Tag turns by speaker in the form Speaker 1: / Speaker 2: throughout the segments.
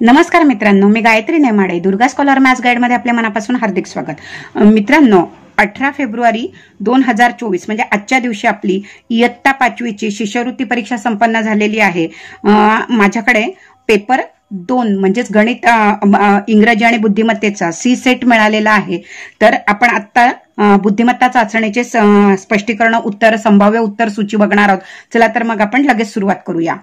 Speaker 1: नमस्कार मित्रांनो, मी Gayatri Nemade. Durga scholar maths guide मध्ये आपल्या मनापासून हार्दिक स्वागत. मित्रांनो, 18 फेब्रुवारी 2024 म्हणजे आजच्या दिवशी आपली इयत्ता 5वीची शिष्यवृत्ती परीक्षा संपन्न झालेली आहे. माझ्याकडे पेपर 2 म्हणजेच गणित, इंग्रजी आणि बुद्धिमत्तेचा सी सेट मिळालेला आहे. तर आपण आता बुद्धिमत्ता चाचणीचे स्पष्टीकरण, उत्तर, संभाव्य उत्तर सूची बघणार आहोत. चला तर मग आपण लगेच सुरुवात करूया.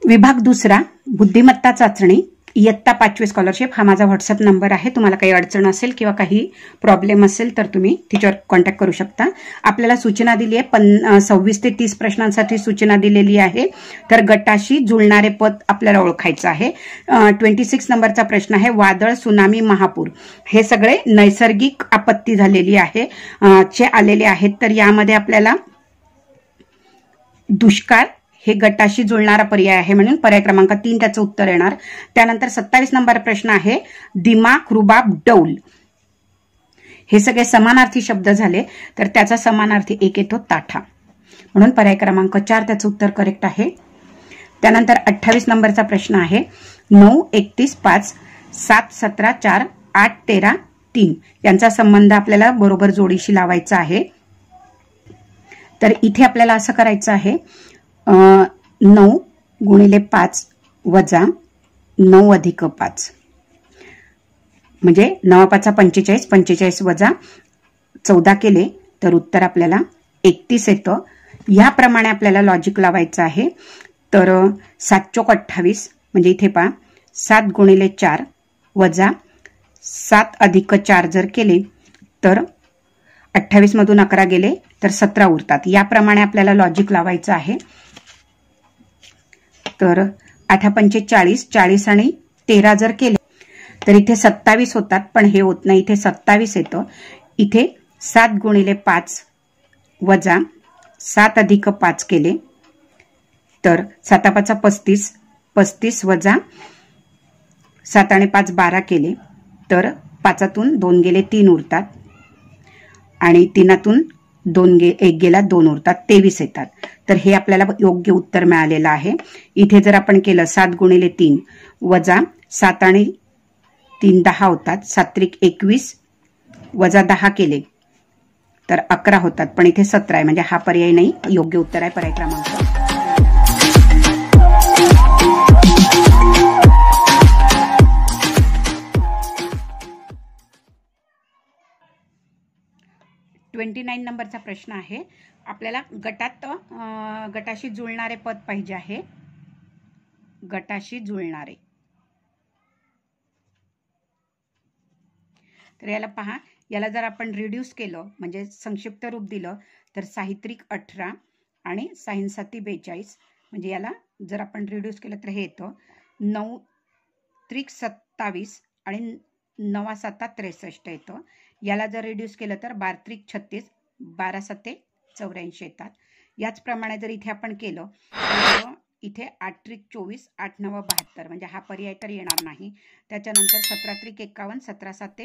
Speaker 1: विभाग 2 बुद्धिमत्ता चाचणी, इयत्ता 5वी स्कॉलरशिप. हा माझा व्हॉट्सअप नंबर आहे. तुम्हाला काही अडचण असेल किंवा काही प्रॉब्लेम असेल तर तुम्ही तिच्यावर कॉन्टॅक्ट करू शकता. आपल्याला सूचना दिली आहे 26 ते 30 प्रश्नांसाठी सूचना दिलेली आहे. तर गटाशी जुळणारे पद आपल्याला ओळखायचं आहे. 26 नंबरचा प्रश्न आहे, वादळ, सुनामी, महापूर हे सगळे नैसर्गिक आपत्ती झालेली आहे चे आलेले आहेत. तर यामध्ये आपल्याला दुष्काळ हे गटाशी जुळणारा पर्याय आहे, म्हणून पर्याय क्रमांक 3 त्याचं उत्तर येणार. त्यानंतर 27 नंबर प्रश्न आहे, दिमाग, रुबाब, डौल हे सगळे समानार्थी शब्द झाले. तर त्याचा समानार्थी एक येतो ताठा, म्हणून पर्याय क्रमांक 4 त्याचं उत्तर करेक्ट आहे. त्यानंतर 28 नंबरचा प्रश्न आहे, 9, 31, 5, 7, 17, 4, 8, 13, 3 यांचा संबंध आपल्याला बरोबर जोडीशी लावायचा आहे. तर इथे आपल्याला असं करायचं आहे, 9 गुणिले 5 वजा 9 अधिक 5 म्हणजे 9 5 45, 45 वजा 14 केले तर उत्तर आपल्याला 31 येतं. याप्रमाणे आपल्याला लॉजिक लावायचं आहे. तर 7 चोक 28 म्हणजे इथे पहा 7 गुणिले 4 वजा 7 अधिक 4 जर केले तर 28 मधून 11 गेले तर 17 उरतात. याप्रमाणे आपल्याला लॉजिक लावायचं आहे. तर 8 पंचे 40, 40 आणि 13 जर केले तर इथे 27 होतात, पण हे होत नाही, इथे 27 येतं. इथे 7 गुणिले 5 वजा 7 अधिक 5 केले तर 7 5 35, 35 वजा 7 आणि 5 12 केले तर 5तून 2 गेले 3 उरतात आणि 3तून 1 गेला 2 उरतात, 23 येतात. तर हे आपल्याला योग्य उत्तर मिळालेलं आहे. इथे जर आपण केलं 7 गुणिले 3 वजा 7 आणि 3 10 होतात, 7 त्रिक 21 वजा 10 केले तर 11 होतात, पण इथे 17 आहे म्हणजे हा पर्याय नाही, योग्य उत्तर आहे पर्याय क्रमांक 29 नंबरचा प्रश्न आहे, आपल्याला गटाशी जुळणारे पद पाहिजे आहे. गटाशी जुळणारे. तर याला पहा, याला जर आपण रिड्यूस केलं म्हणजे संक्षिप्त रूप दिलं तर साहित्रिक 18 आणि साहिंसाती 42 म्हणजे याला जर आपण रिड्यूस केलं तर हे येतं 9 त्रिक 27 आणि 9 7 63 येतं. याला जर रिड्यूस केलं तर 12 त्रिक 36, 12 7 84 येतात. याचप्रमाणे जर इथे आपण केलं तर इथे 8 त्रिक 24, 8 9 72 म्हणजे हा पर्याय तर येणार नाही. त्याच्यानंतर 17 त्रिक 51, 17 7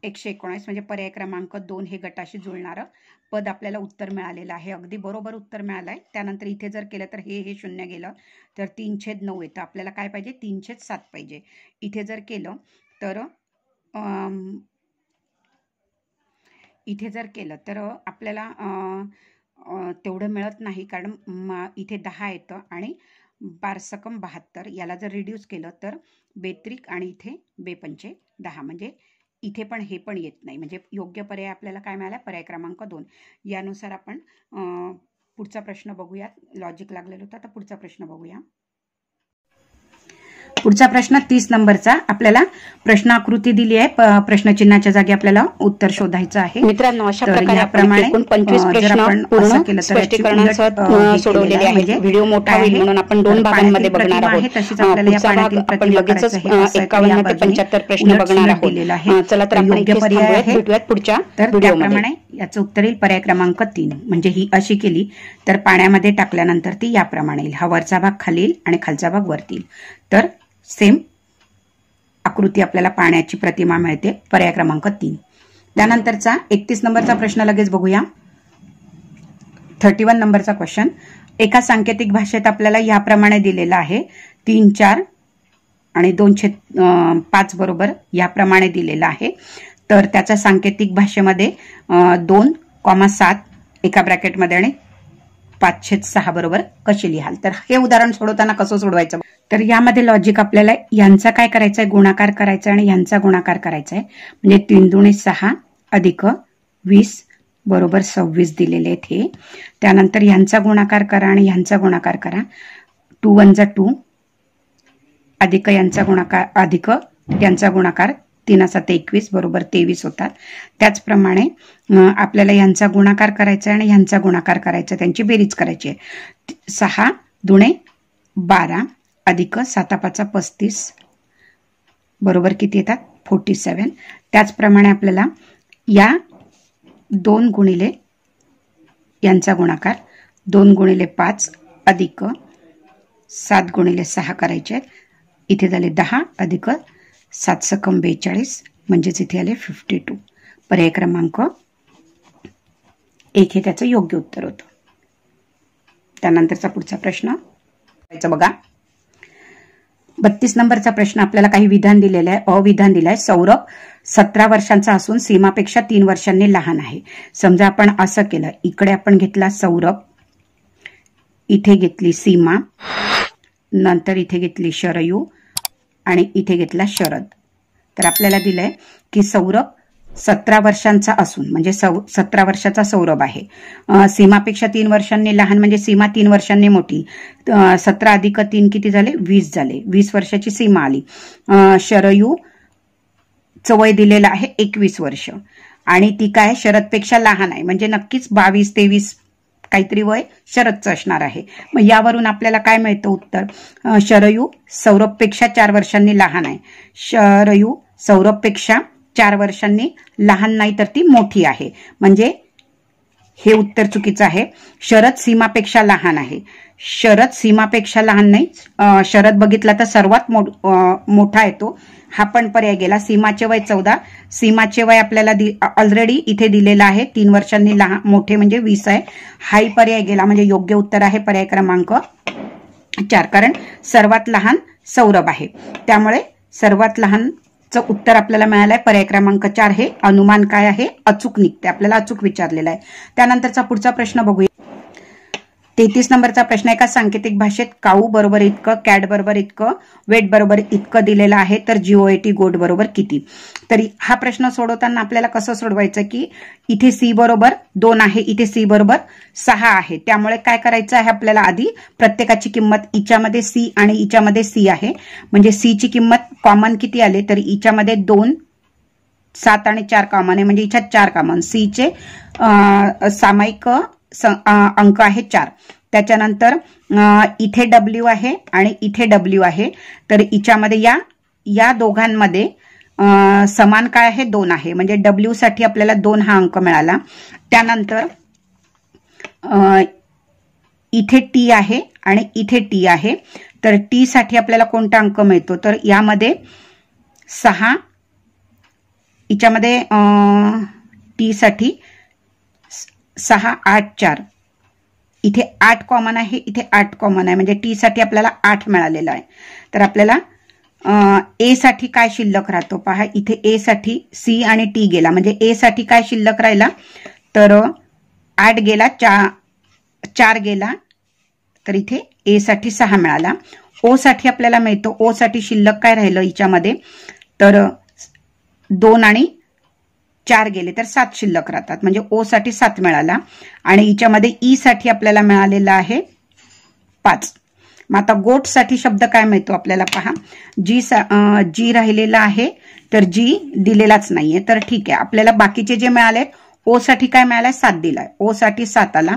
Speaker 1: 119 म्हणजे पर्याय क्रमांक 2 हे गटाशी जुळणारं पद आपल्याला उत्तर मिळालेलं आहे. अगदी बरोबर उत्तर मिळालं आहे. त्यानंतर इथे जर केलं तर हे 0 गेलं तर 3/9 येतं. आपल्याला काय पाहिजे, 3/7 पाहिजे. इथे जर केलं तर आपल्याला तेवढं मिळत नाही, कारण इथे 10 येतं आणि 12 72. याला जर रिड्यूस केलं तर 32 आणि इथे 2 पंचे 10 म्हणजे इथे पण हे पण येत नाही, म्हणजे योग्य पर्याय आपल्याला काय मिळाला, पर्याय क्रमांक 2. यानुसार आपण पुढचा प्रश्न बघूया. लॉजिक लागलेलं होतं. आता पुढचा प्रश्न बघूया. पुढचा प्रश्न 30 नंबरचा, आपल्याला प्रश्न आकृती दिली आहे. प्रश्नचिन्हाच्या जागी आपल्याला उत्तर शोधायचं आहे.
Speaker 2: मित्रांनो, अशा प्रकारे आपण 25 प्रश्न पूर्ण स्पष्टीकरणासह सोडवलेले आहेत. व्हिडिओ मोठा होईल म्हणून आपण 2 भागांमध्ये बघणार आहोत. पुढचा भाग आपण लगेचच 51 ते 75 प्रश्न बघणार आहोत. चला तर आपण इथे भेटूयात पुढच्या व्हिडिओमध्ये.
Speaker 1: याचं उत्तर येईल पर्याय क्रमांक 3. म्हणजे ही अशी केली तर पाण्यामध्ये टाकल्यानंतर ती याप्रमाणे येईल. हा वरचा भाग खाली येईल आणि खालचा भाग वरती येईल. तर सेम आकृती आपल्याला पाण्याची प्रतिमा मिळते, पर्याय क्रमांक 3. त्यानंतरचा 31 नंबरचा प्रश्न लगेच बघूया. 31 नंबरचा क्वेश्चन, एका सांकेतिक भाषेत आपल्याला याप्रमाणे दिलेला आहे. 3 4 आणि 2/5 बरोबर याप्रमाणे दिलेला आहे. तर त्याचा सांकेतिक भाषेमध्ये 2,7 एका ब्रॅकेटमध्ये आणि 5/6 बरोबर कसे लिहाल. तर हे उदाहरण सोडवताना कसं सोडवायचं, तर यामध्ये लॉजिक आपल्याला यांचा काय करायचंय, गुणाकार करायचा आणि यांचा गुणाकार करायचा आहे. म्हणजे 3 दुणे 6 अधिक 20 बरोबर 26 दिलेले आहेत हे. त्यानंतर यांचा गुणाकार करा आणि यांचा गुणाकार करा. 2 1 2 अधिक यांचा गुणाकार अधिक यांचा गुणाकार 3 7 21 बरोबर 23 होतात. त्याचप्रमाणे आपल्याला यांचा गुणाकार करायचा आणि यांचा गुणाकार करायचा, त्यांची बेरीज करायची आहे. 6 दुणे 12 अधिक 7 5 35 बरोबर किती येतात 47. त्याचप्रमाणे आपल्याला या 2 गुणिले यांचा गुणाकार 2 गुणिले 5 अधिक 7 गुणिले 6 करायचे आहेत. इथे झाले 10 अधिक 7 सकम 42 म्हणजेच इथे आले 52. पर्याय क्रमांक 1 हे त्याचं योग्य उत्तर होतं. त्यानंतरचा पुढचा प्रश्न बघा. 32 नंबरचा प्रश्न आपल्याला काही विधान दिलेलं आहे. अविधान दिलं आहे. सौरभ 17 वर्षांचा असून सीमापेक्षा 3 वर्षांनी लहान आहे. समजा आपण असं केलं, इकडे आपण घेतला सौरभ, इथे घेतली सीमा, नंतर इथे घेतली शरयू आणि इथे घेतला शरद. तर आपल्याला दिलंय की सौरभ 17 वर्षांचा असून म्हणजे 17 वर्षाचा सौरभ आहे. सीमापेक्षा 3 वर्षांनी लहान म्हणजे सीमा 3 वर्षांनी मोठी. 17 अधिक 3 किती झाले 20 झाले. 20 वर्षाची सीमा आली. शरयू वय दिलेलं आहे 21 वर्ष आणि ती काय शरदपेक्षा लहान आहे म्हणजे नक्कीच 22 23 काहीतरी वय शरदचं असणार आहे. मग यावरून आपल्याला काय मिळतं उत्तर, शरयू सौरभपेक्षा 4 वर्षांनी लहान आहे. शरयू सौरभपेक्षा 4 वर्षांनी लहान नाही तर ती मोठी आहे, म्हणजे हे उत्तर चुकीचं आहे. शरद सीमापेक्षा लहान आहे. शरद सीमापेक्षा लहान नाही. शरद बघितला तर सर्वात मोठा येतो, हा पण पर्याय गेला. सीमाचे वय 14, सीमाचे वय आपल्याला ऑलरेडी इथे दिलेलं आहे 3 वर्षांनी लहान मोठे म्हणजे 20 आहे. हाही पर्याय गेला म्हणजे योग्य उत्तर आहे पर्याय क्रमांक 4, कारण सर्वात लहान सौरभ आहे. त्यामुळे सर्वात लहानचं उत्तर आपल्याला मिळालं आहे पर्याय क्रमांक 4. हे अनुमान काय आहे अचूक निघते, आपल्याला अचूक विचारलेला आहे. त्यानंतरचा पुढचा प्रश्न बघूया. 33 नंबरचा प्रश्न एका सांकेतिक भाषेत काऊ बरोबर इतकं, कॅट बरोबर इतकं, वेट बरोबर इतकं दिलेलं आहे, तर GOAT गोट बरोबर किती. तरी हा प्रश्न सोडवताना आपल्याला कसं सोडवायचं की इथे C बरोबर 2 आहे, इथे C बरोबर 6 आहे. त्यामुळे काय करायचं आहे आपल्याला, आधी प्रत्येकाची किंमत, इच्यामध्ये C आणि इच्यामध्ये C आहे म्हणजे C ची किंमत कॉमन किती आले, तर इच्यामध्ये 2 7 आणि 4 कॉमन आहे म्हणजे इच्यात 4 कॉमन. C चे सामायिक अंक आहे 4. त्याच्यानंतर इथे W आहे आणि इथे W आहे, तर इच्यामध्ये या दोघांमध्ये समान काय आहे 2 आहे म्हणजे W साठी आपल्याला 2 हा अंक मिळाला. त्यानंतर इथे T आहे आणि इथे T आहे, तर T साठी आपल्याला कोणता अंक मिळतो, तर यामध्ये 6, याच्यामध्ये T साठी 6 8 4, इथे 8 कॉमन आहे, इथे 8 कॉमन आहे म्हणजे T साठी आपल्याला 8 मिळालेला आहे. तर आपल्याला A साठी काय शिल्लक राहतो पहा, इथे A साठी C आणि T गेला म्हणजे A साठी काय शिल्लक राहिला, तर 8 गेला 4 गेला, तर इथे A साठी 6 मिळाला. O साठी आपल्याला मिळतो, O साठी शिल्लक काय राहिलं हिच्यामध्ये, तर 2 आणि 4 गेले तर 7 शिल्लक राहतात म्हणजे O साठी 7 मिळाला. आणि हिच्यामध्ये E साठी आपल्याला मिळालेला आहे 5. मग आता गोट साठी शब्द काय मिळतो आपल्याला पहा, G राहिलेला आहे तर G दिलेलाच नाहीये, तर ठीक आहे. आपल्याला बाकीचे जे मिळाले O साठी काय मिळालाय 7 दिलाय, O साठी 7 आला,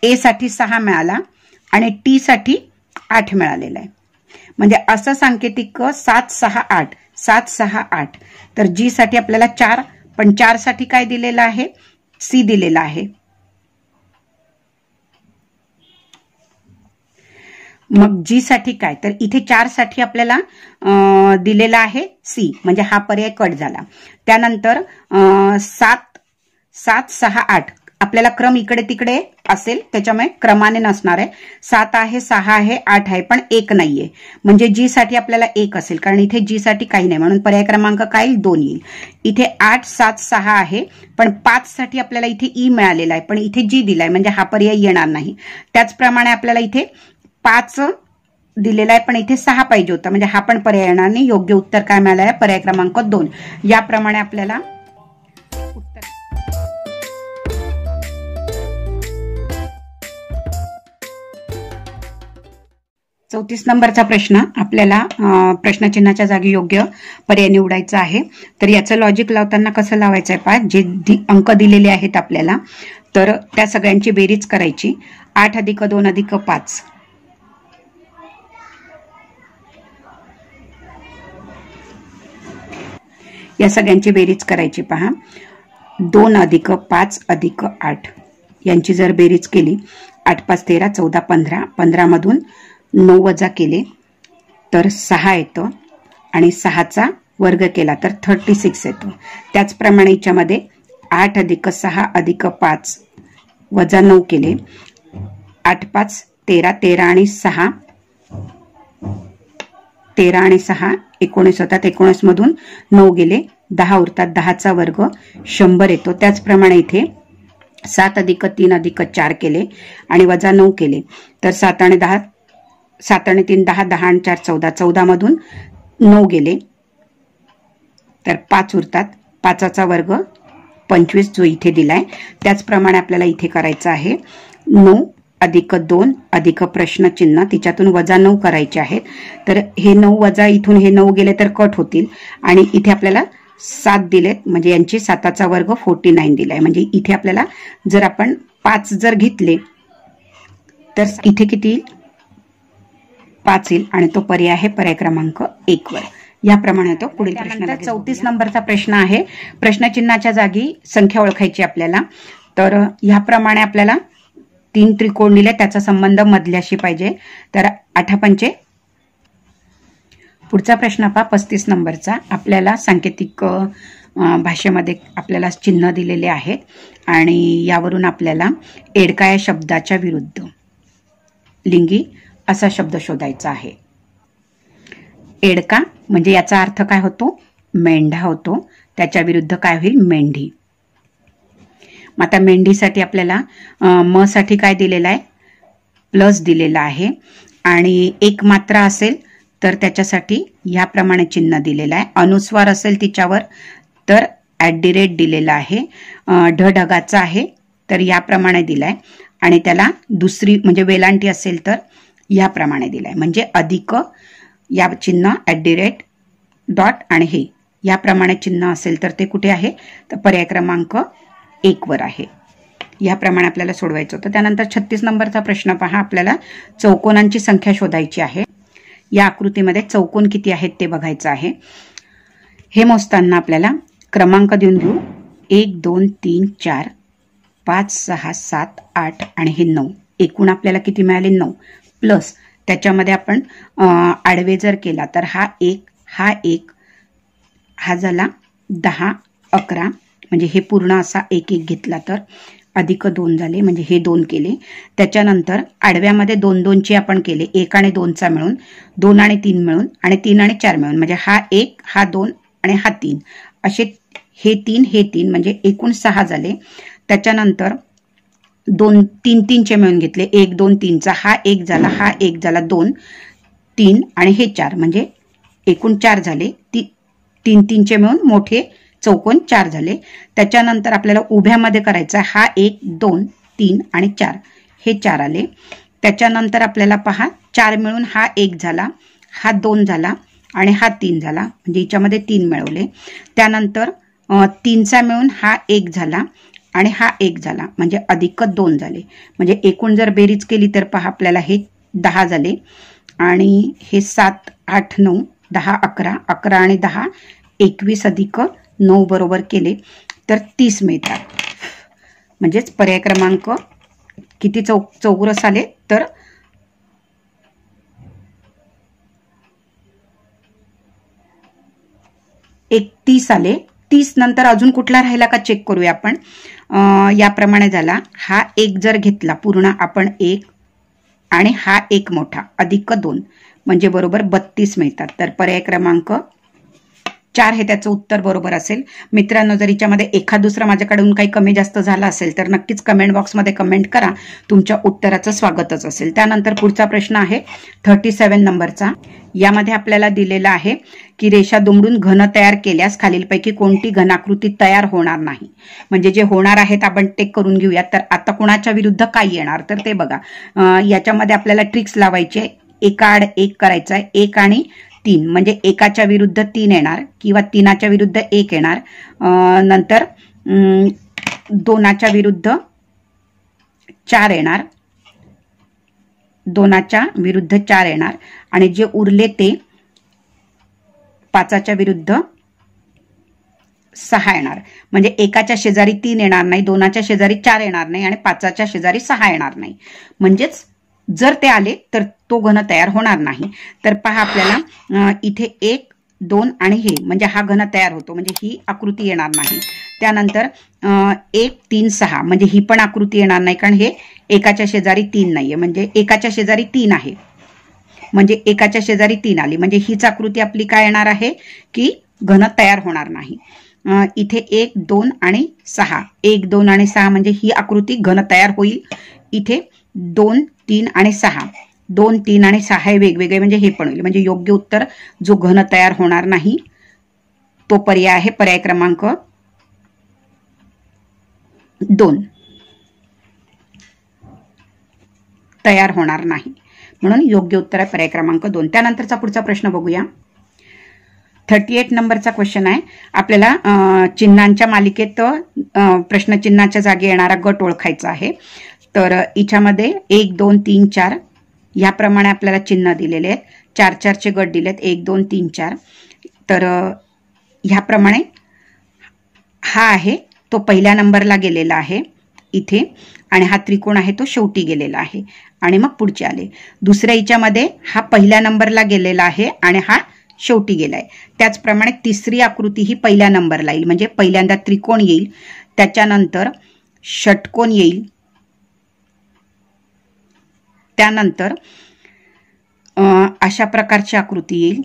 Speaker 1: A साठी 6 मिळाला आणि T साठी 8 मिळालेला आहे. म्हणजे असं सांकेतिक 7 6 8 7 6 8. तर G साठी आपल्याला 4, पण 4 साठी काय दिलेलं आहे C दिलेला आहे. मग G साठी काय, तर इथे 4 साठी आपल्याला दिलेला आहे C म्हणजे हा पर्याय कट झाला. त्यानंतर 7 6 8 आपल्याला क्रम इकडे तिकडे असेल, त्याच्यामुळे क्रमाने नसणार आहे. 7 आहे, 6 आहे, 8 आहे, पण 1 नाहीये. म्हणजे जी साठी आपल्याला 1 असेल, कारण इथे जी साठी काही नाही, म्हणून पर्याय क्रमांक काय येईल? 2 येईल. इथे 8, 7, 6 आहे, पण 5 साठी आपल्याला इथे ई मिळालेला आहे, पण इथे जी दिलाय म्हणजे हा पर्याय येणार नाही. त्याचप्रमाणे आपल्याला इथे 5 दिलेला आहे, पण इथे 6 पाहिजे होता, म्हणजे हा पण पर्याय येणार नाही. योग्य उत्तर काय मिळालं आहे? पर्याय क्रमांक 2. याप्रमाणे आपल्याला उत्तर 34 नंबरचा प्रश्न आपल्याला प्रश्नचिन्हाच्या जागी योग्य पर्याय निवडायचा आहे. तर याचं लॉजिक लावताना कसं लावायचं आहे पहा. जे अंक दिलेले आहेत आपल्याला, तर त्या सगळ्यांची बेरीज करायची. 8 + 2 + 5, या सगळ्यांची बेरीज करायची पहा. 2 + 5 + 8 यांची जर बेरीज केली, 8 × 5 = 13, 14 = 15, 15 मधून 9 वजा केले तर 6 येतं, आणि 6चा वर्ग केला तर 36 येतो. त्याचप्रमाणे याच्यामध्ये 8 + 6 + 5 वजा 9 केले, 8 × 5 = 13, 13 आणि 6 13 आणि 6 19 होतात. 19 मधून 9 गेले, 10 उरतात. 10चा वर्ग 100 येतो. त्याचप्रमाणे इथे 7 + 3 + 4 केले आणि वजा 9 केले तर 7 आणि 10 7 आणि 3 10, 10 आणि 4 14, 14 मधून 9 गेले तर 5 उरतात. 5चा वर्ग 25 जो इथे दिलाय. त्याचप्रमाणे आपल्याला इथे करायचं आहे. 9 + 2 + प्रश्नचिन्ह, तिच्यातून वजा 9 करायचे आहेत. तर हे 9 वजा इथून हे 9 गेले तर कट होतील, आणि इथे आपल्याला 7 दिलेत, म्हणजे यांची 7चा वर्ग 49 दिलाय. म्हणजे इथे आपल्याला जर आपण 5 जर घेतले तर इथे किती येईल? 5 येईल, आणि तो पर्याय आहे पर्याय क्रमांक 1 वर. याप्रमाणे तो पुढील प्रश्न. 34 नंबरचा प्रश्न आहे. प्रश्नचिन्हाच्या जागी संख्या ओळखायची आपल्याला. तर याप्रमाणे आपल्याला 3 त्रिकोण दिले, त्याचा संबंध मधल्याशी पाहिजे. तर 8 पंचे. पुढचा प्रश्न पहा 35 नंबरचा. आपल्याला सांकेतिक भाषेमध्ये आपल्याला चिन्ह दिलेले आहेत, आणि यावरून आपल्याला एडका या शब्दाच्या विरुद्ध लिंगी असा शब्द शोधायचा आहे. एडका म्हणजे याचा अर्थ काय होतो? मेंढा होतो. त्याच्या विरुद्ध काय होईल? मेंढी. मग आता मेंढीसाठी आपल्याला म साठी काय दिलेला आहे? प्लस दिलेला आहे, आणि एक मात्रा असेल तर त्याच्यासाठी याप्रमाणे चिन्ह दिलेलं आहे. अनुस्वार असेल तिच्यावर तर @ दिलेला आहे. ढगाचा आहे तर याप्रमाणे दिलाय, आणि त्याला दुसरी म्हणजे वेलांटी असेल तर याप्रमाणे दिलाय. म्हणजे अधिक या चिन्ह @ डॉट आणि हे याप्रमाणे चिन्ह असेल तर ते कुठे आहे? तर पर्याय क्रमांक 1 वर आहे. याप्रमाणे आपल्याला सोडवायचं होतं. त्यानंतर 36 नंबरचा प्रश्न पहा. आपल्याला चौकोनांची संख्या शोधायची आहे. या आकृतीमध्ये चौकोन किती आहेत ते बघायचं आहे. हे मोजताना आपल्याला क्रमांक देऊन घेऊ. 1 2 3 4 5 6 7 8 आणि हे 9. एकूण आपल्याला किती मिळाले? 9. प्लस त्याच्यामध्ये आपण आडवे जर केला तर हा 1 हा 1 हा झाला 10 11, म्हणजे हे पूर्ण असा 1 1 घेतला तर अधिक 2 झाले, म्हणजे हे 2 केले. त्याच्यानंतर आडव्यामध्ये 2 2 ची आपण केले, 1 आणि 2चा मिळून, 2 आणि 3 मिळून, आणि 3 आणि 4 मिळून, म्हणजे हा 1 हा 2 आणि हा 3 असे हे 3 हे 3 म्हणजे एकूण 6 झाले. त्याच्यानंतर 2 3 3 चे मिळून घेतले, 1 2 3चा हा 1 झाला, हा 1 झाला, 2 3 आणि हे 4 म्हणजे एकूण 4 झाले. 3 3 चे मिळून मोठे चौकोन 4 झाले. त्याच्यानंतर आपल्याला उभ्यामध्ये करायचा, हा 1 2 3 आणि 4 हे 4 आले. त्याच्यानंतर आपल्याला पहा 4 मिळून हा 1 झाला, हा 2 झाला आणि हा 3 झाला, म्हणजे याच्यामध्ये 3 मिळवले. त्यानंतर 3चा मिळून हा 1 झाला आणि हा 1 झाला, म्हणजे अधिक 2 झाले. म्हणजे एकूण जर बेरीज केली तर पहा आपल्याला हे 10 झाले, आणि हे 7 8 9 10 11 11 आणि 10 21 अधिक 9 बरोबर केले तर 30 मिळतात. म्हणजेच पर्याय क्रमांक किती चौरस आले तर 31 आले. 30 नंतर अजून कुठला राहिला का चेक करूया आपण. याप्रमाणे झाला. हा एक जर घेतला पूर्ण आपण 1 आणि हा 1 मोठा अधिक 2 म्हणजे बरोबर 32 मिळतात. तर पर्याय क्रमांक 4 हे त्याचं उत्तर बरोबर असेल. मित्रांनो, जर याच्यामध्ये एखाद दुसरा माझ्याकडून काही कमी जास्त झाला असेल तर नक्कीच कमेंट बॉक्समध्ये कमेंट करा. तुमच्या उत्तराचं स्वागतच असेल. त्यानंतर पुढचा प्रश्न आहे 37 नंबरचा. यामध्ये आपल्याला दिलेला आहे की रेषा दुमडून घन तयार केल्यास खालीलपैकी कोणती घनाकृती तयार होणार नाही. म्हणजे जे होणार आहेत आपण ते करून घेऊयात. तर आता कोणाच्या विरुद्ध काय येणार तर ते बघा. याच्यामध्ये आपल्याला ट्रिक्स लावायची आहे. एकाआड 1 करायचा आहे. 1 आणि 3 म्हणजे 1च्या विरुद्ध 3 येणार किंवा 3च्या विरुद्ध 1 येणार. नंतर 2च्या विरुद्ध 4 येणार. 2च्या विरुद्ध 4 येणार आणि जे उरले ते 5च्या विरुद्ध 6 येणार. म्हणजे 1च्या शेजारी 3 येणार नाही, 2च्या शेजारी 4 येणार नाही आणि 5च्या शेजारी 6 येणार नाही. म्हणजेच जर ते आले तर तो घन तयार होणार नाही. तर पहा आपल्याला इथे 1, 2 आणि हे म्हणजे हा घन तयार होतो. म्हणजे ही आकृती येणार नाही. त्यानंतर 1, 3, 6 म्हणजे ही पण आकृती येणार नाही कारण हे 1च्या शेजारी 3 नाहीये. म्हणजे 1च्या शेजारी 3 आहे म्हणजे 1च्या शेजारी 3 आली म्हणजे हीच आकृती आपली काय येणार आहे की घन तयार होणार नाही. इथे 1, 2 आणि 6 1, 2 आणि 6 म्हणजे ही आकृती घन तयार होईल. इथे 2, 3 आणि 6 2, 3 आणि 6 हे वेगवेगळे म्हणजे हे पण होईल. म्हणजे योग्य उत्तर जो घन तयार होणार नाही तो पर्याय आहे पर्याय क्रमांक 2. तयार होणार नाही म्हणून योग्य उत्तर आहे पर्याय क्रमांक 2. त्यानंतरचा पुढचा प्रश्न बघूया. 38 नंबरचा क्वेश्चन आहे. आपल्याला चिन्हांच्या मालिकेत प्रश्नचिन्हाच्या जागी येणारा गट ओळखायचा आहे. तर याच्यामध्ये 1, 2, 3, 4 याप्रमाणे आपल्याला चिन्ह दिलेले आहेत. 4-4 चे गट दिलेत 1, 2, 3, 4. तर ह्याप्रमाणे हा आहे तो पहिल्या नंबरला गेलेला आहे इथे आणि हा त्रिकोण आहे तो शेवटी गेलेला आहे आणि मग पुढचे आले. दुसऱ्या याच्यामध्ये हा पहिल्या नंबरला गेलेला आहे आणि हा शेवटी गेलाय. त्याचप्रमाणे तिसरी आकृती ही पहिल्या नंबरला येईल. म्हणजे पहिल्यांदा त्रिकोण येईल, त्याच्यानंतर षटकोन येईल, त्यानंतर अशा प्रकारची आकृती येईल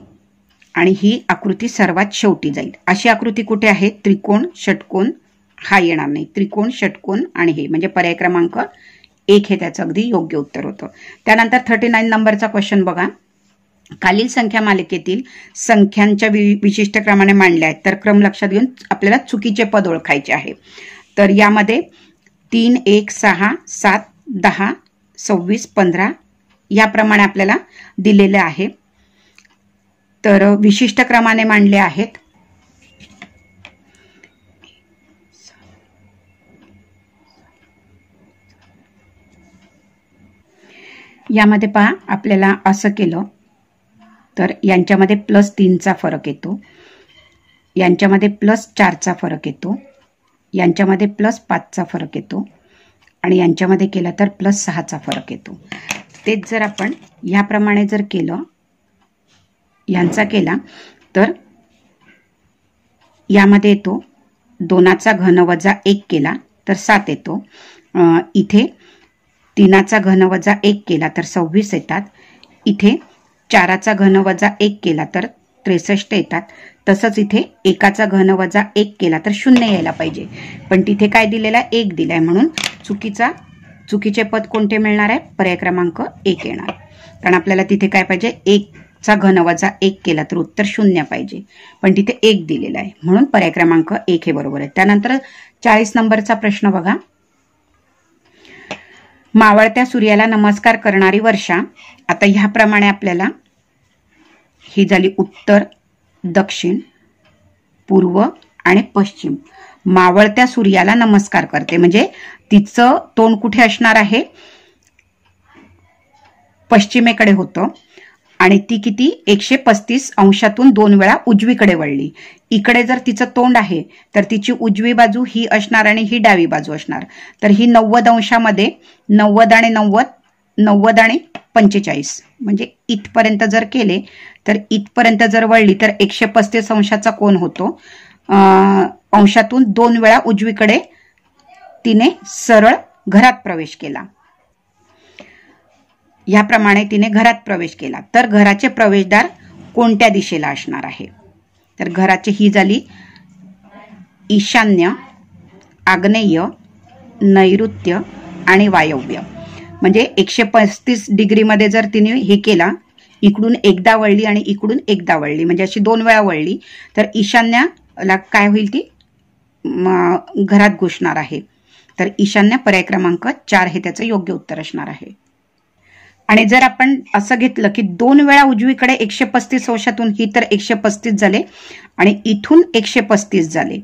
Speaker 1: आणि ही आकृती सर्वात शेवटी जाईल. अशी आकृती कुठे आहे? त्रिकोण, षटकोन हा येणार नाही. त्रिकोण, षटकोन आणि हे म्हणजे पर्याय क्रमांक 1 हे त्याचं अगदी योग्य उत्तर होतं. त्यानंतर 39 नंबरचा क्वेश्चन बघा. खालील संख्या मालिकेतील संख्यांच्या विशिष्ट क्रमाने मांडल्या आहेत. तर क्रम लक्षात घेऊन आपल्याला चुकीचे पद ओळखायचे आहे. तर यामध्ये 3, 1, 6, 7, 10, 26, 15 याप्रमाणे आपल्याला दिलेले आहे. तर विशिष्ट क्रमाने मांडले आहेत. यामध्ये पहा आपल्याला असं केलं तर यांच्यामध्ये +3चा फरक येतो, यांच्यामध्ये +4चा फरक येतो, यांच्यामध्ये +5चा फरक येतो आणि यांच्यामध्ये केलं तर +6चा फरक येतो. तेच जर आपण ह्याप्रमाणे जर केलं, यांचा केला तर यामध्ये येतो 2चा घन वजा 1 केला तर 7 येतो. इथे 3चा घन वजा 1 केला तर 26 येतात. इथे 4चा घन वजा 1 केला तर 63 येतात. तसंच इथे 1चा घन वजा 1 केला तर 0 यायला पाहिजे, पण तिथे काय दिलेला 1 दिलाय म्हणून चुकीचे पद कोणते मिळणार आहे? पर्याय क्रमांक 1 येणार. कारण आपल्याला तिथे काय पाहिजे? 1चा घन वजा 1 केला तर उत्तर 0 पाहिजे, पण तिथे 1 दिलेला आहे म्हणून पर्याय क्रमांक 1 हे बरोबर आहे. त्यानंतर 40 नंबरचा प्रश्न बघा. मावळत्या सूर्याला नमस्कार करणारी वर्षा. आता ह्याप्रमाणे आपल्याला ही झाली उत्तर, दक्षिण, पूर्व आणि पश्चिम. मावळत्या सूर्याला नमस्कार करते म्हणजे तिचं तोंड कुठे असणार आहे? पश्चिमेकडे होतं आणि ती किती 135 अंशातून 2 वेळा उजवीकडे वळली. इकडे जर तिचं तोंड आहे तर तिची उजवी बाजू ही असणार आणि ही डावी बाजू असणार. तर ही 90 अंशामध्ये 90 आणि 90 90 आणि 45 म्हणजे इथपर्यंत जर केले तर इथपर्यंत जर वळली तर 135 अंशाचा कोन होतो. अंशातून 2 वेळा उजवीकडे तिने सरळ घरात प्रवेश केला. याप्रमाणे तिने घरात प्रवेश केला तर घराचे प्रवेशद्वार कोणत्या दिशेला असणार आहे? तर घराची ही झाली ईशान्य, आग्नेय, नैऋत्य आणि वायव्य. म्हणजे 135 डिग्रीमध्ये जर तिने हे केला, इकडून एकदा वळली आणि इकडून एकदा वळली, म्हणजे अशी 2 वेळा वळली, तर ईशान्यला काय होईल? ती घरात घुसणार आहे. तर ईशान्य पर्याय क्रमांक 4 हे त्याचं योग्य उत्तर असणार आहे. आणि जर आपण असं घेतलं की 2 वेळा उजवीकडे 135 अंशातून, ही तर 135 झाले आणि इथून 135 झाले.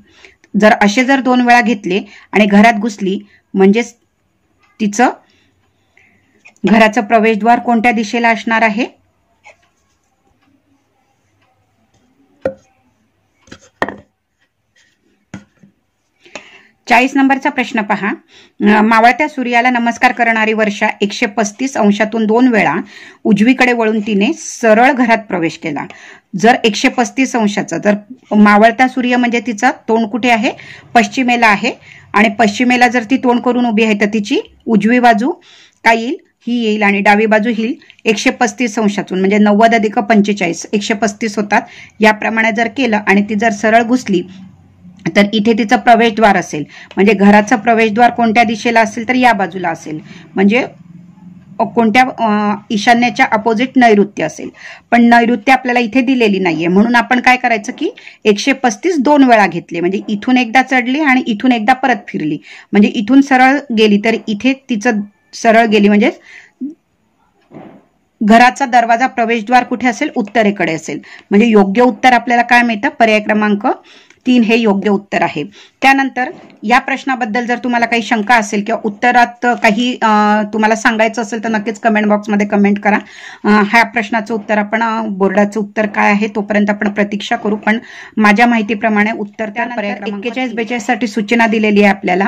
Speaker 1: जर असे जर 2 वेळा घेतले आणि घरात घुसली, म्हणजे तिचं घराचं प्रवेशद्वार कोणत्या दिशेला असणार आहे? चाळीस नंबरचा प्रश्न पहा. मावळत्या सूर्याला नमस्कार करणारी वर्षा 135 अंशातून 2 वेळा उजवीकडे वळून तिने सरळ घरात प्रवेश केला. जर 135 अंशाचा, जर मावळता सूर्य म्हणजे तिचा तोंड कुठे आहे? पश्चिमेला आहे. आणि पश्चिमेला जर ती तोंड करून उभी आहे तर तिची उजवी बाजू काय येईल? ही येईल. आणि डावी बाजू ही 135 अंशातून, म्हणजे 90 अधिक 45 135 होतात. याप्रमाणे जर केलं आणि ती जर सरळ घुसली तर इथे तिचं प्रवेशद्वार असेल. म्हणजे घराचं प्रवेशद्वार कोणत्या दिशेला असेल? तर या बाजूला असेल. म्हणजे कोणत्या? ईशान्येच्या अपोजिट नैऋत्य असेल. पण नैऋत्य आपल्याला इथे दिलेली नाहीये, म्हणून आपण काय करायचं की 135 2 वेळा घेतले. म्हणजे इथून एकदा चढली आणि इथून एकदा परत फिरली. म्हणजे इथून सरळ गेली तर इथे तिचं सरळ गेली, म्हणजे घराचा दरवाजा प्रवेशद्वार कुठे असेल? उत्तरेकडे असेल. म्हणजे योग्य उत्तर आपल्याला काय मिळतं? पर्याय क्रमांक 3 हे योग्य उत्तर आहे. त्यानंतर या प्रश्नाबद्दल जर तुम्हाला काही शंका असेल किंवा उत्तरात काही तुम्हाला सांगायचं असेल तर नक्कीच कमेंट बॉक्समध्ये कमेंट करा. ह्या प्रश्नाचं उत्तर आपण, बोर्डाचं उत्तर काय आहे तोपर्यंत आपण प्रतीक्षा करू. पण माझ्या माहितीप्रमाणे उत्तर त्या 41-42 साठी सूचना दिलेली आहे आपल्याला.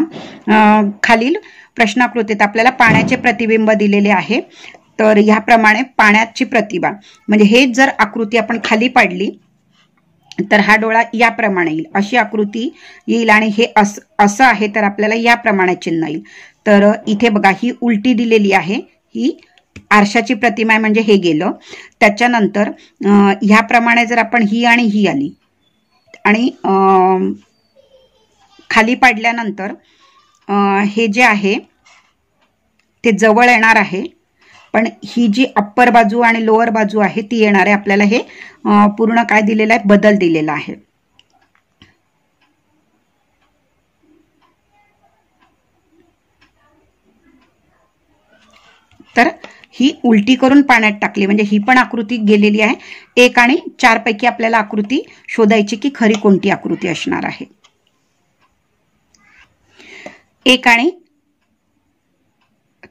Speaker 1: खालील प्रश्नाकृतीत आपल्याला पाण्याचे प्रतिबिंब दिलेले आहे. तर ह्याप्रमाणे पाण्याची प्रतिभा, म्हणजे हे जर आकृती आपण खाली पाडली तर हा डोळा याप्रमाणे येईल, अशी आकृती येईल. आणि हे असं आहे तर आपल्याला याप्रमाणे चिन्ह येईल. तर इथे बघा, ही उलटी दिलेली आहे, ही आरशाची प्रतिमा आहे, म्हणजे हे गेलं. त्याच्यानंतर ह्याप्रमाणे जर आपण ही आणि ही आली आणि खाली पाडल्यानंतर हे जे आहे ते जवळ येणार आहे. पण ही जी अप्पर बाजू आणि लोअर बाजू आहे ती येणार आहे. आपल्याला हे पूर्ण काय दिलेलं आहे? बदल दिलेला आहे. तर ही उलटी करून पाण्यात टाकली, म्हणजे ही पण आकृती गेलेली आहे. 1 आणि 4 पैकी आपल्याला आकृती शोधायची की खरी कोणती आकृती असणार आहे. 1 आणि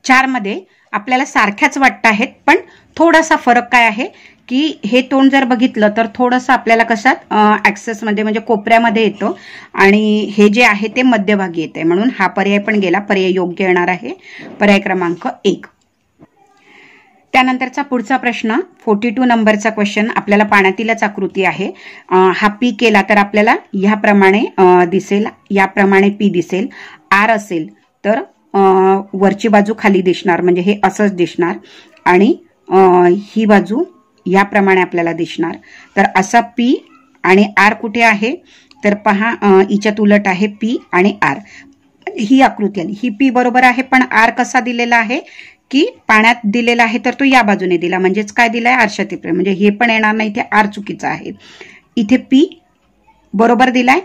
Speaker 1: 4 मध्ये आपल्याला सारख्याच वाटत आहेत, पण थोडासा फरक काय आहे की हे तोंड जर बघितलं तर थोडंसं आपल्याला कशात ऍक्सेस म्हणजे कोपऱ्यामध्ये येतो आणि हे जे आहे ते मध्यभागी येते. म्हणून हा पर्याय पण गेला. पर्याय योग्य येणार आहे, पर्याय क्रमांक 1. त्यानंतरचा पुढचा प्रश्न 42 नंबरचा क्वेश्चन. आपल्याला पाण्यातीलच आकृती आहे. हा पी केला तर आपल्याला ह्याप्रमाणे दिसेल, याप्रमाणे पी दिसेल. आर असेल तर वरची बाजू खाली दिसणार, म्हणजे हे असंच दिसणार. आणि ही बाजू याप्रमाणे आपल्याला दिसणार. तर असा पी आणि आर कुठे आहे? तर पहा, हिच्यात उलट आहे पी आणि आर. ही आकृती आली. ही पी बरोबर आहे, पण आर कसा दिलेला आहे की पाण्यात दिलेला आहे, तर तो या बाजूने दिला, म्हणजेच काय दिलाय? आरशाती, म्हणजे हे पण येणार नाही, इथे आर चुकीचा आहे. इथे पी बरोबर दिलाय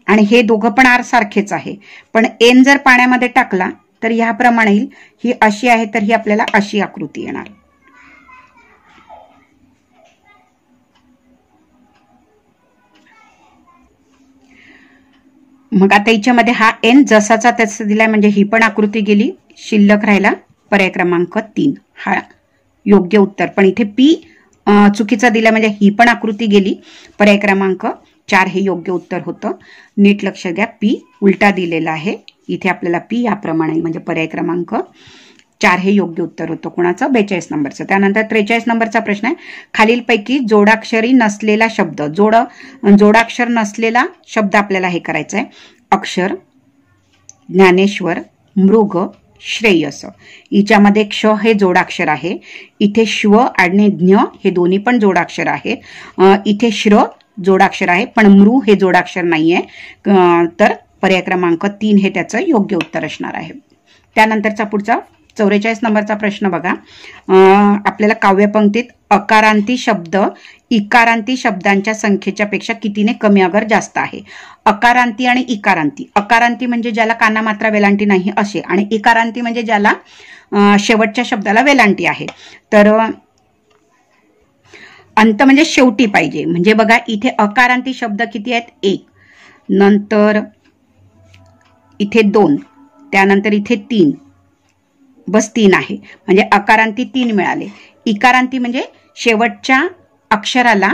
Speaker 1: आणि हे दोघं पण आर सारखेच आहे. पण एन जर पाण्यामध्ये टाकला तर ह्याप्रमाणे येईल. ही अशी आहे तर ही आपल्याला अशी आकृती येणार. मग आता हिच्यामध्ये हा एन जसाचा तसा दिलाय, म्हणजे ही पण आकृती गेली. शिल्लक राहिला पर्याय क्रमांक 3 हा योग्य उत्तर. पण इथे पी चुकीचा दिला, म्हणजे ही पण आकृती गेली. पर्याय क्रमांक 4 हे योग्य उत्तर होतं. नीट लक्ष द्या, पी उलटा दिलेला आहे. इथे आपल्याला पी याप्रमाणे, म्हणजे पर्याय क्रमांक 4 हे योग्य उत्तर होतं. कुणाचं? 42 नंबरचं. त्यानंतर 43 नंबरचा प्रश्न आहे. खालीलपैकी जोडाक्षरी नसलेला शब्द, जोडाक्षर नसलेला शब्द आपल्याला हे करायचं आहे. अक्षर, ज्ञानेश्वर, मृग, श्रेयस. हिच्यामध्ये क्ष हे जोडाक्षर आहे. इथे श्व आणि ज्ञ हे दोन्ही पण जोडाक्षर आहे. इथे श्र जोडाक्षर आहे पण मृ हे जोडाक्षर नाहीये. तर पर्याय क्रमांक 3 हे त्याचं योग्य उत्तर असणार आहे. त्यानंतरचा पुढचा 44 नंबरचा प्रश्न बघा. आपल्याला काव्यपंक्तीत अकारांती शब्द इकारांती शब्दांच्या संख्येच्या पेक्षा कितीने कमी अगर जास्त आहे. अकारांती आणि इकारांती. अकारांती म्हणजे ज्याला कानामात्रा वेलांटी नाही असे, आणि इकारांती म्हणजे ज्याला शेवटच्या शब्दाला वेलांटी आहे. तर अंत म्हणजे शेवटी पाहिजे. म्हणजे बघा इथे अकारांती शब्द किती आहेत? 1, नंतर इथे 2, त्यानंतर इथे 3, बस 3 आहे. म्हणजे अकारांती 3 मिळाले. इकारांती म्हणजे शेवटच्या अक्षराला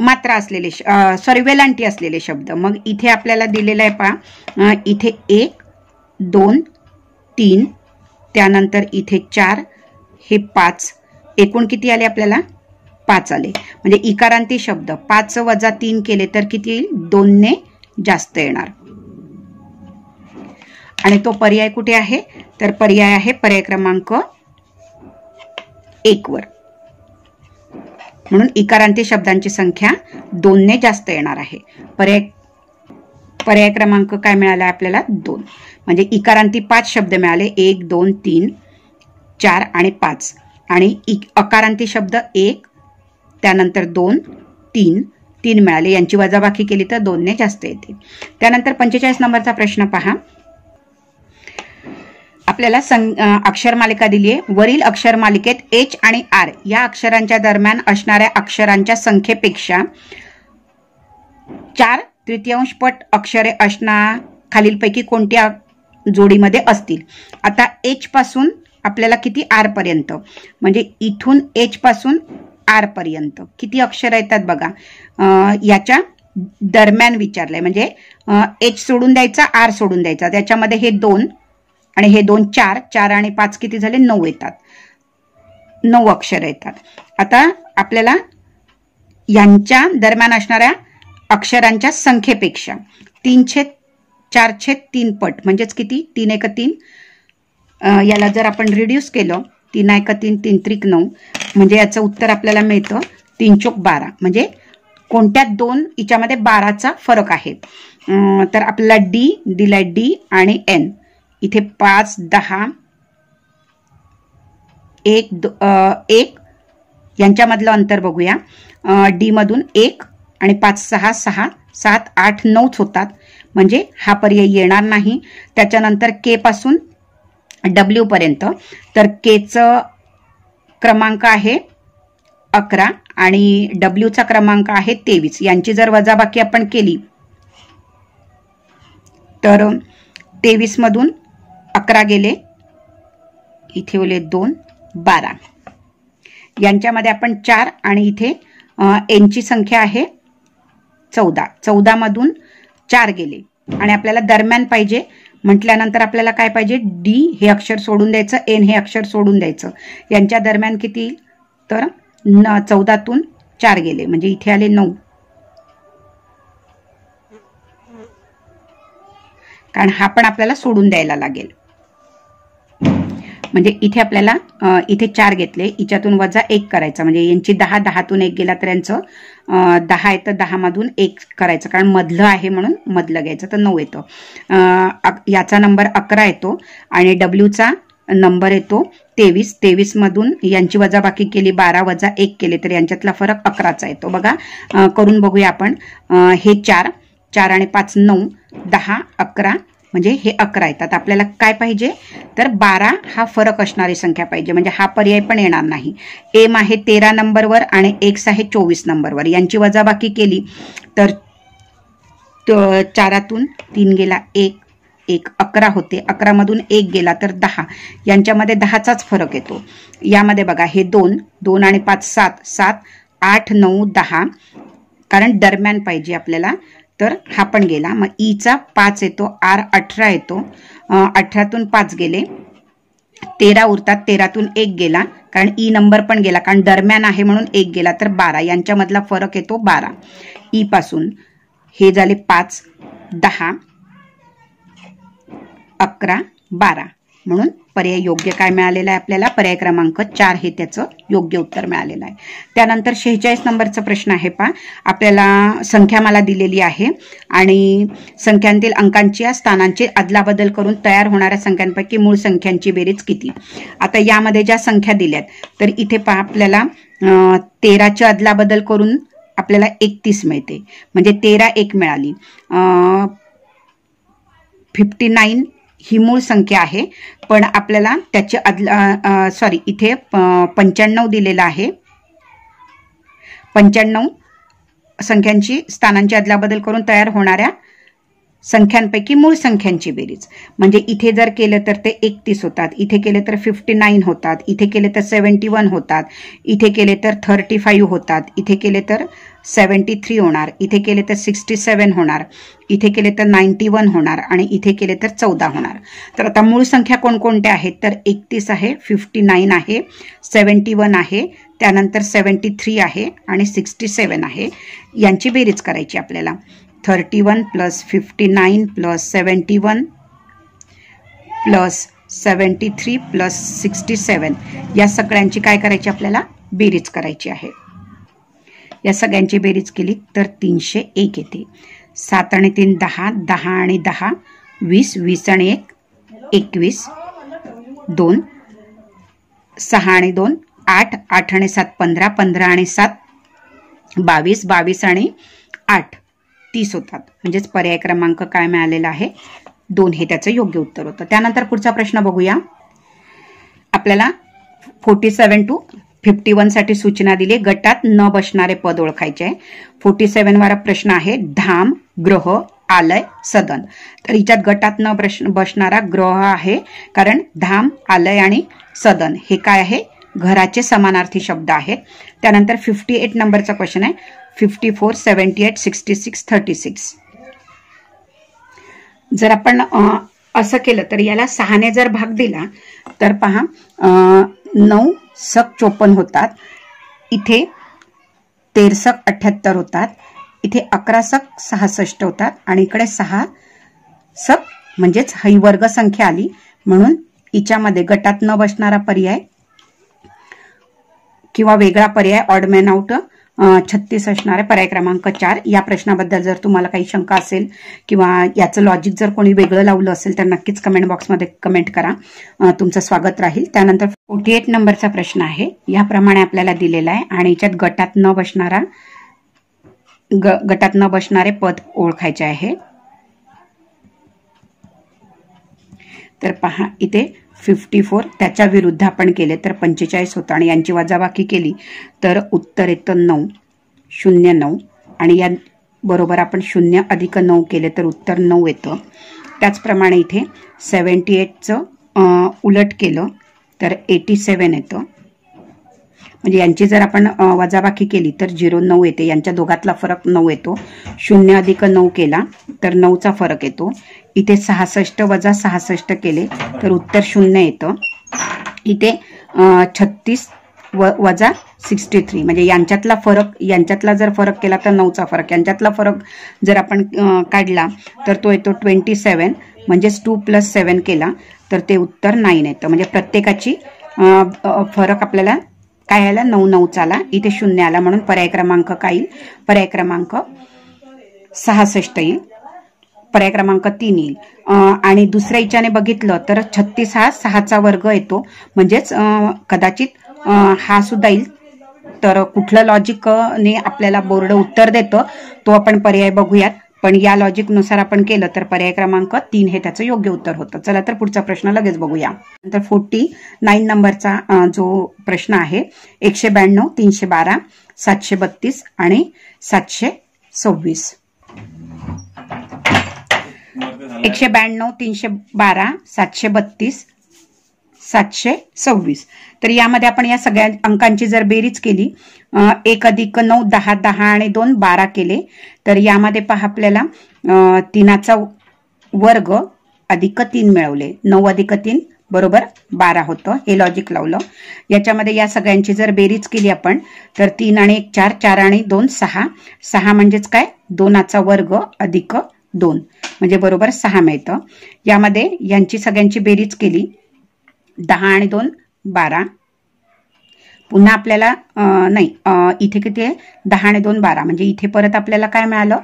Speaker 1: मात्रा असलेले वेलांटी असलेले शब्द. मग इथे आपल्याला दिलेलं आहे पहा. इथे 1, 2, 3, त्यानंतर इथे 4, हे 5, एकूण किती आले आपल्याला? 5 आले. म्हणजे इकारांती शब्द 5 वजा 3 केले तर किती येईल? 2 ने जास्त येणार. आणि तो पर्याय कुठे आहे? तर पर्याय आहे पर्याय क्रमांक 1 वर. म्हणून इकारांती शब्दांची संख्या 2 ने जास्त येणार आहे. पर्याय क्रमांक काय मिळाला आपल्याला? 2. म्हणजे इकारांती 5 शब्द मिळाले. 1, 2, 3, 4 आणि 5. आणि अकारांती शब्द 1, त्यानंतर 2, 3 मिळाले. यांची वजाबाकी केली तर 2 ने जास्त येते. त्यानंतर 45 नंबरचा प्रश्न पहा. आपल्याला अक्षर मालिका दिली आहे. वरील अक्षर मालिकेत एच आणि आर या अक्षरांच्या दरम्यान असणाऱ्या अक्षरांच्या संख्येपेक्षा 4/3 पट अक्षरे असणार खालीलपैकी कोणत्या जोडीमध्ये असतील. आता एच पासून आपल्याला किती? आर पर्यंत. म्हणजे इथून एच पासून आर पर्यंत किती अक्षर येतात बघा. याच्या दरम्यान विचारलंय. म्हणजे एच सोडून द्यायचा, आर सोडून द्यायचा. त्याच्यामध्ये हे 2 आणि हे 2 4 आणि 5 किती झाले? 9 येतात. 9 अक्षर येतात. आता आपल्याला यांच्या दरम्यान असणाऱ्या अक्षरांच्या संख्येपेक्षा 3/4/3 पट म्हणजेच किती? 3 × 3. याला जर आपण रिड्यूस केलं 3 × 3 3 × 9 म्हणजे याचं उत्तर आपल्याला मिळतं 3 × 12. म्हणजे कोणत्या 2 याच्यामध्ये 12चा फरक आहे. तर आपल्याला डी दिलाय, डी आणि एन. इथे 5, 10, 1 यांच्यामधलं अंतर बघूया. डी मधून 1 आणि 5 6 6 7 8 9 होतात. म्हणजे हा पर्याय येणार नाही. त्याच्यानंतर के पासून डब्ल्यू पर्यंत. तर केचं क्रमांक आहे 11 आणि डब्ल्यूचा क्रमांक आहे 23. यांची जर वजाबाकी आपण केली तर 23 मधून 11 गेले, इथे ओले 2, 12. यांच्यामध्ये आपण 4 आणि इथे एनची संख्या आहे 14. 14 मधून 4 गेले आणि आपल्याला दरम्यान पाहिजे म्हटल्यानंतर आपल्याला काय पाहिजे? डी हे अक्षर सोडून द्यायचं, एन हे अक्षर सोडून द्यायचं. यांच्या दरम्यान किती? तर 14तून 4 गेले म्हणजे इथे आले 9. कारण हा पण आपल्याला सोडून द्यायला लागेल. म्हणजे इथे आपल्याला इथे 4 घेतले, हिच्यातून वजा 1 करायचा. म्हणजे यांची 10, 10तून 1 गेला तर यांचं 10 येतं. 10 मधून 1 करायचं कारण मधलं आहे म्हणून मधलं घ्यायचं तर 9 येतं. याचा नंबर 11 येतो आणि डब्ल्यूचा नंबर येतो 23. 23 मधून यांची वजाबाकी केली 12 वजा 1 केले तर यांच्यातला फरक 11चा येतो. बघा करून बघूया आपण. हे 4 आणि 5 9, 10, 11 म्हणजे हे 11 येतात. आपल्याला काय पाहिजे? तर 12 हा फरक असणारी संख्या पाहिजे. म्हणजे हा पर्याय पण येणार नाही. एम आहे 13 नंबरवर आणि एक्स आहे 24 नंबरवर. यांची वजाबाकी केली तर 4तून 3 गेला 1, 11 होते. 11 मधून 1 गेला तर 10. यांच्यामध्ये 10चाच फरक येतो. यामध्ये बघा हे 2 आणि 5 7, 7 8 9 10 कारण दरम्यान पाहिजे आपल्याला. तर हा पण गेला. मग ईचा 5 येतो, आर 18 येतो. 18तून 5 गेले, 13 उरतात. 13तून 1 गेला कारण ई नंबर पण गेला कारण दरम्यान आहे म्हणून 1 गेला तर 12. यांच्यामधला फरक येतो 12. ई पासून हे झाले 5, 10, 11, 12 म्हणून पर्याय योग्य काय मिळालेला आहे आपल्याला? पर्याय क्रमांक 4 हे त्याचं योग्य उत्तर मिळालेलं आहे. त्यानंतर 46 नंबरचा प्रश्न आहे पहा. आपल्याला संख्यामाला दिलेली आहे आणि संख्यांतील अंकांच्या स्थानांची अदलाबदल करून तयार होणाऱ्या संख्यांपैकी मूळ संख्यांची बेरीज किती? आता यामध्ये ज्या संख्या दिल्यात तर इथे पहा आपल्याला 13ची अदलाबदल करून आपल्याला 31 मिळते, म्हणजे 13 1 मिळाली. 59 ही मूळ संख्या आहे, पण आपल्याला त्याची इथे 95 दिलेला आहे. 95 संख्यांची स्थानांची अदलाबदल करून तयार होणाऱ्या संख्यांपैकी मूळ संख्यांची बेरीज, म्हणजे इथे जर केलं तर ते 31 होतात, इथे केले तर 59 होतात, इथे केले तर 71 होतात, इथे केले तर 35 होतात, इथे केले तर 73 होणार, इथे केले तर 67 होणार, इथे केले तर 91 होणार आणि इथे केले तर 14 होणार. तर आता मूळ संख्या कोणकोणत्या आहेत? तर 31 आहे, 59 आहे, 71 आहे, त्यानंतर 73 आहे आणि 67 आहे. यांची बेरीज करायची आपल्याला. 31 प्लस 59 प्लस 71 प्लस 73 प्लस 67 या सगळ्यांची काय करायची आपल्याला? बेरीज करायची आहे. या सगळ्यांची बेरीज केली तर 301 येते. 7 आणि 3 10, 10 आणि 10 20, 20 आणि 1 21, 2 6 आणि 2 8, 8 आणि 7 15, 15 आणि 7 22, 22 आणि 8 30 होतात. म्हणजेच पर्याय क्रमांक काय मिळालेला आहे? 2 हे त्याचं योग्य उत्तर होतं. त्यानंतर पुढचा प्रश्न बघूया. आपल्याला 47 to 51 साठी सूचना दिली. गटात न बसणारे पद ओळखायचे आहे. 47 वाला प्रश्न आहे धाम, ग्रह, आलय, सदन. तर हिच्यात गटात न बसणारा ग्रह आहे, कारण धाम, आलय आणि सदन हे काय आहे? घराचे समानार्थी शब्द आहेत. त्यानंतर 58 नंबरचा क्वेश्चन आहे. 54, 78, 66, 36. जर आपण असं केलं तर याला 6 ने जर भाग दिला तर पहा 9 सक 54 होतात, इथे 13 सक 78 होतात, इथे 11 सक 66 होतात आणि इकडे 6 सक म्हणजेच ही वर्ग संख्या आली. म्हणून हिच्यामध्ये गटात न बसणारा पर्याय किंवा वेगळा पर्याय ऑड मॅन आउट 36 असणारे पर्याय क्रमांक 4. या प्रश्नाबद्दल जर तुम्हाला काही शंका असेल किंवा याचं लॉजिक जर कोणी वेगळं लावलं असेल तर नक्कीच कमेंट बॉक्समध्ये कमेंट करा. तुमचं स्वागत राहील. त्यानंतर 48 नंबरचा प्रश्न आहे. याप्रमाणे आपल्याला दिलेला आहे आणि याच्यात गटात न बसणारे पद ओळखायचे आहे. तर पहा इथे 54 त्याच्या विरुद्ध आपण केले तर 45 होतं आणि यांची वजाबाकी केली तर उत्तर येतं 9, 0, 9 आणि या बरोबर आपण 0 अधिक 9 केले तर उत्तर 9 येतं. त्याचप्रमाणे इथे 78चं उलट केलं तर 87 येतं. म्हणजे यांची जर आपण वजाबाकी केली तर 0, 9 येते. यांच्या दोघातला फरक 9 येतो. 0 अधिक 9 केला तर 9चा फरक येतो. इथे 66 वजा 66 केले तर उत्तर 0 येतं. इथे 36 वजा 63 म्हणजे यांच्यातला जर फरक केला तर 9चा फरक, यांच्यातला फरक जर आपण काढला तर तो येतो 27. म्हणजेच 2 + 7 केला तर ते उत्तर 9 येतं. म्हणजे प्रत्येकाची फरक आपल्याला काय आला? 9, 9 आला. इथे 0 आला म्हणून पर्याय क्रमांक काय येईल? पर्याय क्रमांक 66 येईल. पर्याय क्रमांक 3 येईल. आणि दुसऱ्या इच्छाने बघितलं तर 36 हा 6चा वर्ग येतो. म्हणजेच कदाचित हा सुद्धा येईल. तर कुठलं लॉजिकने आपल्याला बोर्ड उत्तर देतं तो आपण पर्याय बघूयात. पण या लॉजिकनुसार आपण केलं तर पर्याय क्रमांक 3 हे त्याचं योग्य उत्तर होतं. चला तर पुढचा प्रश्न लगेच बघूया. नंतर 49 नंबरचा जो प्रश्न आहे 192, 312, 732 आणि 726. 192, 312, 732, 726. तर यामध्ये आपण या सगळ्या अंकांची जर बेरीज केली 1 अधिक 9 10, 10 आणि 2 12 केले तर यामध्ये पहा आपल्याला 3चा वर्ग अधिक 3 मिळवले. 9 अधिक 3 बरोबर 12 होतं. हे लॉजिक लावलं. याच्यामध्ये या सगळ्यांची जर बेरीज केली आपण तर 3 आणि 1 4, 4 आणि 2 6, 6 म्हणजेच काय? 2चा वर्ग अधिक 2 म्हणजे बरोबर 6 मिळतं. यामध्ये यांची सगळ्यांची बेरीज केली 10 आणि 2 12. पुन्हा आपल्याला नाही इथे किती आहे 10 आणि 2 12 म्हणजे इथे परत आपल्याला काय मिळालं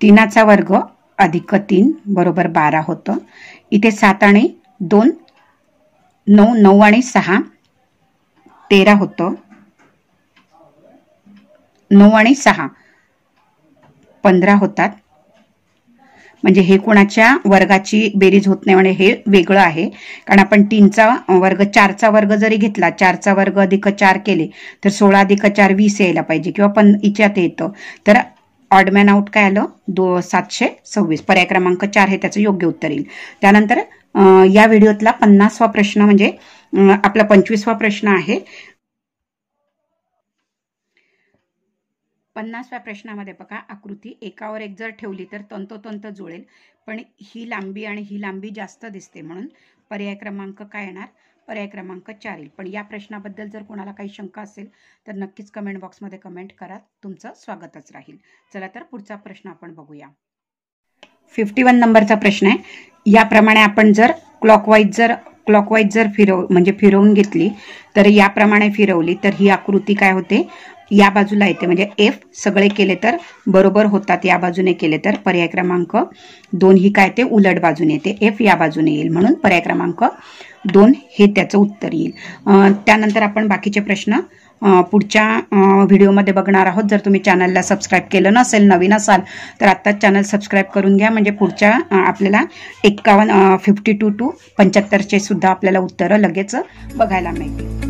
Speaker 1: 3चा वर्ग अधिक 3 बरोबर 12 होतं. इथे 7 आणि 2 9 9 आणि 6 13 होतं. 9 आणि 6 15 होतात. म्हणजे हे कोणाच्या वर्गाची बेरीज होत नाही म्हणजे हे वेगळं आहे. कारण आपण 3चा वर्ग 4चा वर्ग जरी घेतला 4चा वर्ग अधिक 4 केले तर 16 अधिक 4 20 यायला पाहिजे किंवा पण इच्यात येतं. तर ऑडमॅन आउट काय आलं 726. पर्याय क्रमांक 4 हे त्याचं योग्य उत्तर येईल. त्यानंतर या व्हिडिओतला 50वा प्रश्न म्हणजे आपला 25वा प्रश्न आहे. 50व्या प्रश्नामध्ये बघा आकृती एकावर एक जर ठेवली तर तंतोतंत जुळेल पण ही लांबी आणि ही लांबी जास्त दिसते म्हणून पर्याय क्रमांक काय येणार पर्याय क्रमांक 4 येईल. पण या प्रश्नाबद्दल जर कोणाला काही शंका असेल तर नक्कीच कमेंट बॉक्समध्ये कमेंट करा. तुमचं स्वागतच राहील. चला तर पुढचा प्रश्न आपण बघूया. 51 नंबरचा प्रश्न आहे. याप्रमाणे आपण जर क्लॉकवाईज जर फिरवून घेतली तर याप्रमाणे फिरवली तर ही आकृती काय होते या बाजूला येते म्हणजे एफ सगळे केले तर बरोबर होतात. या बाजूने केले तर पर्याय क्रमांक 2 ही काय ते उलट बाजूने येते एफ या बाजूने येईल म्हणून पर्याय क्रमांक 2 हे त्याचं उत्तर येईल. त्यानंतर आपण बाकीचे प्रश्न पुढच्या व्हिडिओमध्ये बघणार आहोत. जर तुम्ही चॅनलला सबस्क्राईब केलं नसेल नवीन असाल तर आत्ताच चॅनल सबस्क्राईब करून घ्या म्हणजे पुढच्या आपल्याला 52 to 75 सुद्धा आपल्याला उत्तरं लगेच बघायला मिळतील.